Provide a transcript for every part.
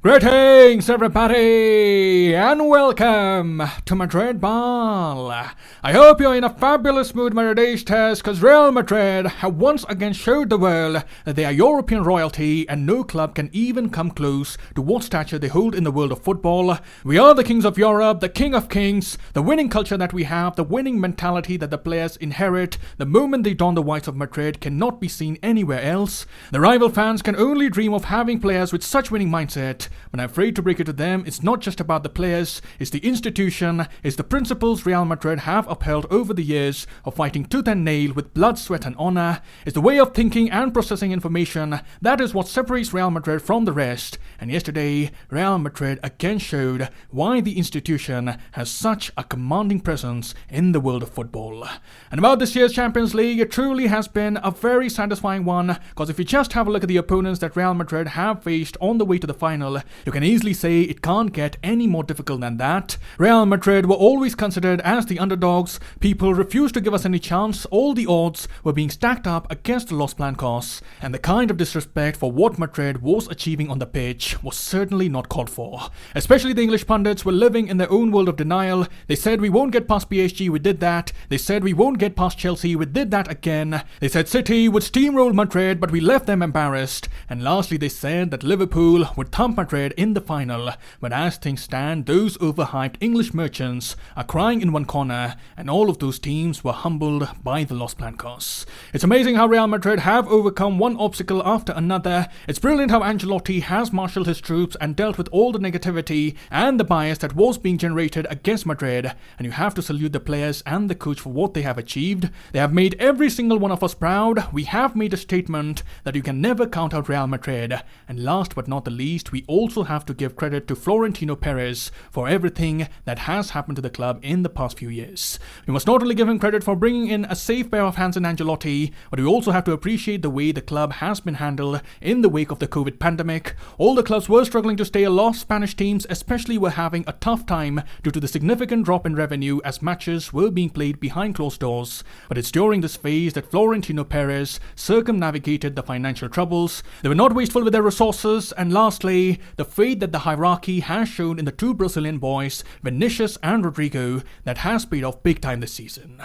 Greetings everybody and welcome to Madrid Ball. I hope you're in a fabulous mood Madridistas, because Real Madrid have once again showed the world that they are European royalty and no club can even come close to what stature they hold in the world of football. We are the kings of Europe, the king of kings, the winning culture that we have, the winning mentality that the players inherit. The moment they don the whites of Madrid cannot be seen anywhere else. The rival fans can only dream of having players with such winning mindset. But I'm afraid to break it to them, it's not just about the players, it's the institution, it's the principles Real Madrid have upheld over the years of fighting tooth and nail with blood, sweat and honor. It's the way of thinking and processing information. That is what separates Real Madrid from the rest. And yesterday, Real Madrid again showed why the institution has such a commanding presence in the world of football. And about this year's Champions League, it truly has been a very satisfying one, because if you just have a look at the opponents that Real Madrid have faced on the way to the final, you can easily say it can't get any more difficult than that. Real Madrid were always considered as the underdogs. People refused to give us any chance. All the odds were being stacked up against the Los Blancos, and the kind of disrespect for what Madrid was achieving on the pitch was certainly not called for. Especially the English pundits were living in their own world of denial. They said we won't get past PSG, we did that. They said we won't get past Chelsea, we did that again. They said City would steamroll Madrid, but we left them embarrassed. And lastly, they said that Liverpool would thump Madrid in the final. But as things stand, those overhyped English merchants are crying in one corner, and all of those teams were humbled by the Los Blancos. It's amazing how Real Madrid have overcome one obstacle after another. It's brilliant how Ancelotti has marshaled his troops and dealt with all the negativity and the bias that was being generated against Madrid, and you have to salute the players and the coach for what they have achieved. They have made every single one of us proud. We have made a statement that you can never count out Real Madrid. And last but not the least, we also have to give credit to Florentino Perez for everything that has happened to the club in the past few years. We must not only give him credit for bringing in a safe pair of hands in Ancelotti, but we also have to appreciate the way the club has been handled in the wake of the COVID pandemic. All the clubs were struggling to stay aloft. Spanish teams especially were having a tough time due to the significant drop in revenue as matches were being played behind closed doors. But it's during this phase that Florentino Perez circumnavigated the financial troubles. They were not wasteful with their resources, and lastly, the faith that the hierarchy has shown in the two Brazilian boys, Vinicius and Rodrigo, that has paid off big time this season.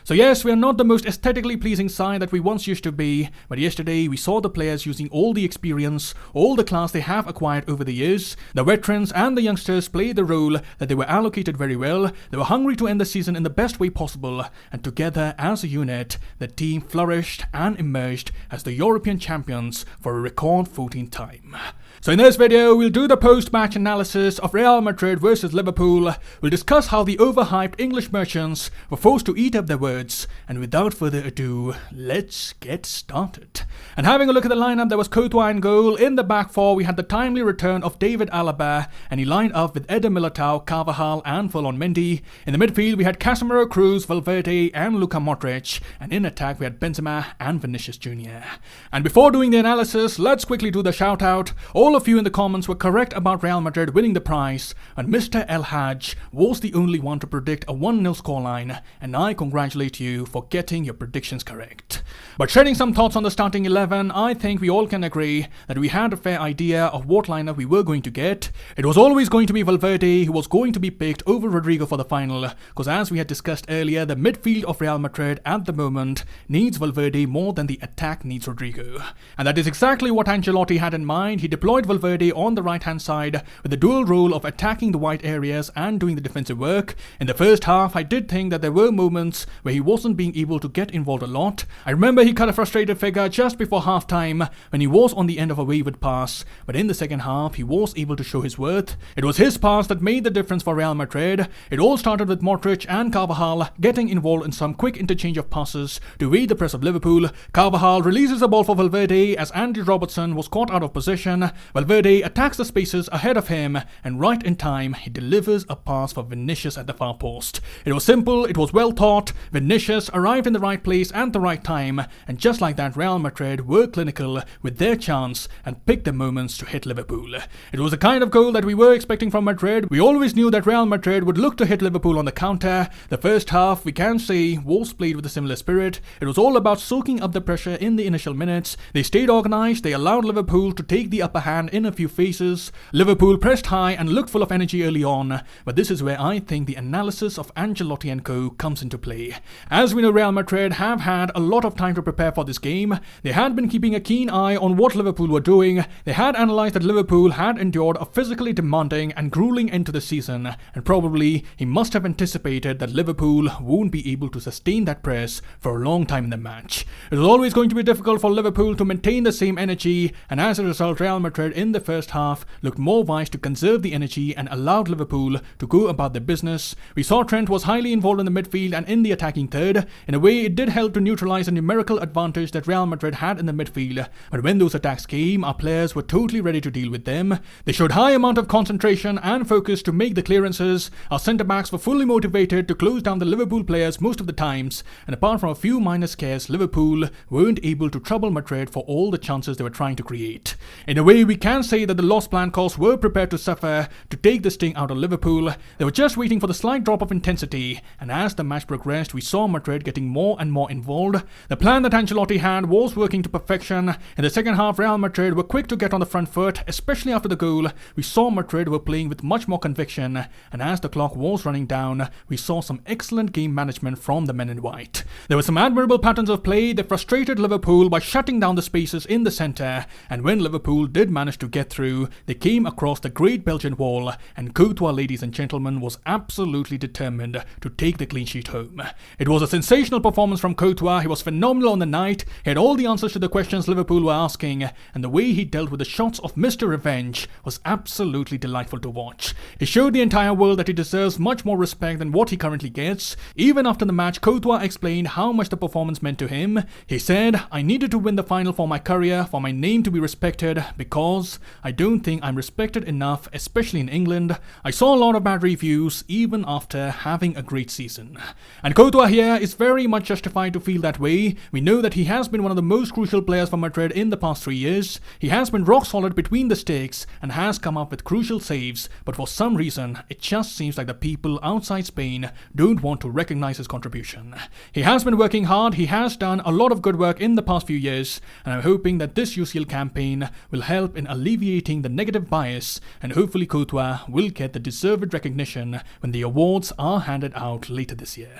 So yes, we are not the most aesthetically pleasing side that we once used to be, but yesterday we saw the players using all the experience, all the class they have acquired over the years. The veterans and the youngsters played the role that they were allocated very well. They were hungry to end the season in the best way possible, and together as a unit, the team flourished and emerged as the European champions for a record 14th time. So in this video, we'll do the post-match analysis of Real Madrid versus Liverpool. We'll discuss how the overhyped English merchants were forced to eat up their words. And without further ado, let's get started. And having a look at the lineup, there was Courtois in goal. In the back four, we had the timely return of David Alaba, and he lined up with Eder Militao, Carvajal and Ferland Mendy. In the midfield, we had Casemiro, Cruz, Valverde and Luka Modric. And in attack, we had Benzema and Vinicius Junior. And before doing the analysis, let's quickly do the shout out. All of you in the comments were correct about Real Madrid winning the prize, and Mr. El Haj was the only one to predict a 1-0 scoreline, and I congratulate you for getting your predictions correct. But shedding some thoughts on the starting 11, I think we all can agree that we had a fair idea of what lineup we were going to get. It was always going to be Valverde who was going to be picked over Rodrigo for the final, because as we had discussed earlier, the midfield of Real Madrid at the moment needs Valverde more than the attack needs Rodrigo. And that is exactly what Ancelotti had in mind. He deployed Valverde on the right hand side with the dual role of attacking the wide areas and doing the defensive work. In the first half, I did think that there were moments where he wasn't being able to get involved a lot. I remember he cut a frustrated figure just before half time when he was on the end of a wayward pass, but in the second half he was able to show his worth. It was his pass that made the difference for Real Madrid. It all started with Modric and Carvajal getting involved in some quick interchange of passes to evade the press of Liverpool. Carvajal releases the ball for Valverde as Andy Robertson was caught out of position. Valverde attacks the spaces ahead of him, and right in time he delivers a pass for Vinicius at the far post. It was simple, it was well thought. Vinicius arrived in the right place at the right time, and just like that, Real Madrid were clinical with their chance and picked their moments to hit Liverpool. It was the kind of goal that we were expecting from Madrid. We always knew that Real Madrid would look to hit Liverpool on the counter. The first half, we can say, was played with a similar spirit. It was all about soaking up the pressure in the initial minutes. They stayed organized, they allowed Liverpool to take the upper hand in a few phases, spaces. Liverpool pressed high and looked full of energy early on, but this is where I think the analysis of Ancelotti and co comes into play. As we know, Real Madrid have had a lot of time to prepare for this game. They had been keeping a keen eye on what Liverpool were doing. They had analysed that Liverpool had endured a physically demanding and grueling end to the season, and probably he must have anticipated that Liverpool won't be able to sustain that press for a long time in the match. It was always going to be difficult for Liverpool to maintain the same energy, and as a result, Real Madrid in the first half looked more wise to conserve the energy and allowed Liverpool to go about their business. We saw Trent was highly involved in the midfield and in the attacking third. In a way, it did help to neutralise the numerical advantage that Real Madrid had in the midfield, but when those attacks came, our players were totally ready to deal with them. They showed high amount of concentration and focus to make the clearances. Our centre-backs were fully motivated to close down the Liverpool players most of the times, and apart from a few minor scares, Liverpool weren't able to trouble Madrid for all the chances they were trying to create. In a way, we can say that the Los Blancos were prepared to suffer to take the sting out of Liverpool. They were just waiting for the slight drop of intensity, and as the match progressed, we saw Madrid getting more and more involved. The plan that Ancelotti had was working to perfection. In the second half, Real Madrid were quick to get on the front foot, especially after the goal. We saw Madrid were playing with much more conviction, and as the clock was running down, we saw some excellent game management from the men in white. There were some admirable patterns of play that frustrated Liverpool by shutting down the spaces in the centre, and when Liverpool did manage to get through, they came across the great Belgian wall, and Courtois, ladies and gentlemen, was absolutely determined to take the clean sheet home. It was a sensational performance from Courtois. He was phenomenal on the night. He had all the answers to the questions Liverpool were asking, and the way he dealt with the shots of Mr. Revenge was absolutely delightful to watch. He showed the entire world that he deserves much more respect than what he currently gets. Even after the match, Courtois explained how much the performance meant to him. He said, "I needed to win the final for my career, for my name to be respected, because I don't think I'm respected enough, especially in England. I saw a lot of bad reviews, even after having a great season." And Courtois here is very much justified to feel that way. We know that he has been one of the most crucial players for Madrid in the past 3 years. He has been rock solid between the sticks and has come up with crucial saves, but for some reason, it just seems like the people outside Spain don't want to recognize his contribution. He has been working hard. He has done a lot of good work in the past few years, and I'm hoping that this UCL campaign will help in alleviating the negative bias, and hopefully Courtois will get the deserved recognition when the awards are handed out later this year.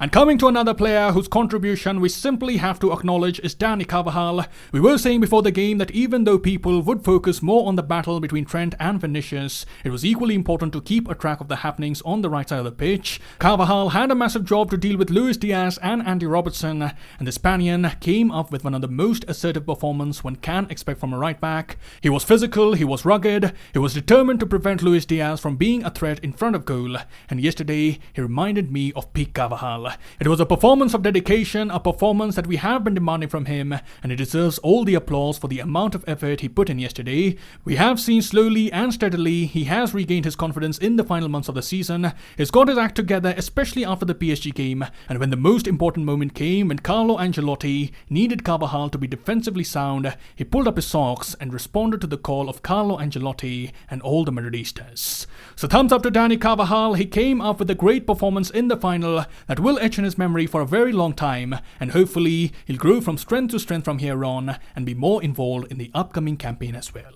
And coming to another player whose contribution we simply have to acknowledge is Dani Carvajal. We were saying before the game that even though people would focus more on the battle between Trent and Vinicius, it was equally important to keep a track of the happenings on the right side of the pitch. Carvajal had a massive job to deal with Luis Diaz and Andy Robertson, and the Spaniard came up with one of the most assertive performances one can expect from a right back. He was physical, he was rugged, he was determined to prevent Luis Diaz from being a threat in front of goal, and yesterday he reminded me of peak Carvajal. It was a performance of dedication, a performance that we have been demanding from him, and he deserves all the applause for the amount of effort he put in yesterday. We have seen slowly and steadily he has regained his confidence in the final months of the season. He's got his act together, especially after the PSG game, and when the most important moment came, when Carlo Ancelotti needed Carvajal to be defensively sound, he pulled up his socks and responded to the call of Carlo Ancelotti and all the Madridistas. So thumbs up to Dani Carvajal. He came up with a great performance in the final that will etch in his memory for a very long time, and hopefully he'll grow from strength to strength from here on and be more involved in the upcoming campaign as well.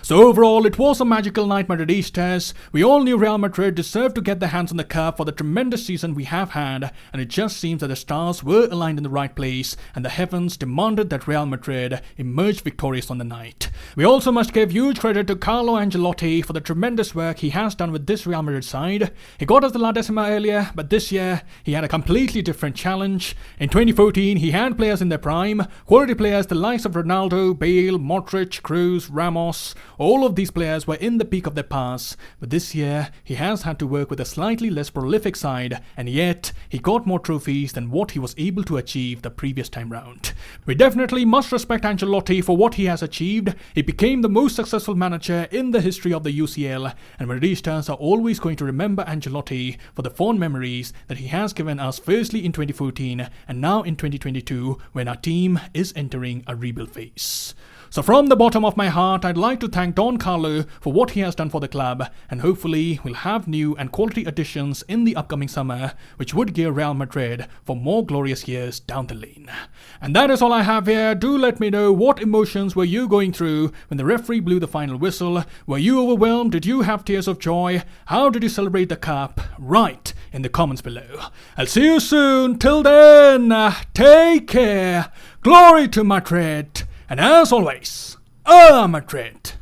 So overall, it was a magical night, Madridistas. We all knew Real Madrid deserved to get their hands on the cup for the tremendous season we have had, and it just seems that the stars were aligned in the right place and the heavens demanded that Real Madrid emerge victorious on the night. We also must give huge credit to Carlo Ancelotti for the tremendous work he has done with this Real Madrid side. He got us the La Decima earlier, but this year he had a completely different challenge. In 2014, he had players in their prime, quality players the likes of Ronaldo, Bale, Modric, Kroos, Ramos. All of these players were in the peak of their pass, but this year he has had to work with a slightly less prolific side, and yet he got more trophies than what he was able to achieve the previous time round. We definitely must respect Ancelotti for what he has achieved. He became the most successful manager in the history of the UCL, and Madridistas are always going to remember Ancelotti for the fond memories that he has given us, firstly in 2014 and now in 2022 when our team is entering a rebuild phase. So from the bottom of my heart, I'd like to thank Don Carlo for what he has done for the club, and hopefully we'll have new and quality additions in the upcoming summer, which would gear Real Madrid for more glorious years down the lane. And that is all I have here. Do let me know, what emotions were you going through when the referee blew the final whistle? Were you overwhelmed? Did you have tears of joy? How did you celebrate the cup? Write in the comments below. I'll see you soon. Till then, take care. Glory to Madrid. And as always, Madrid.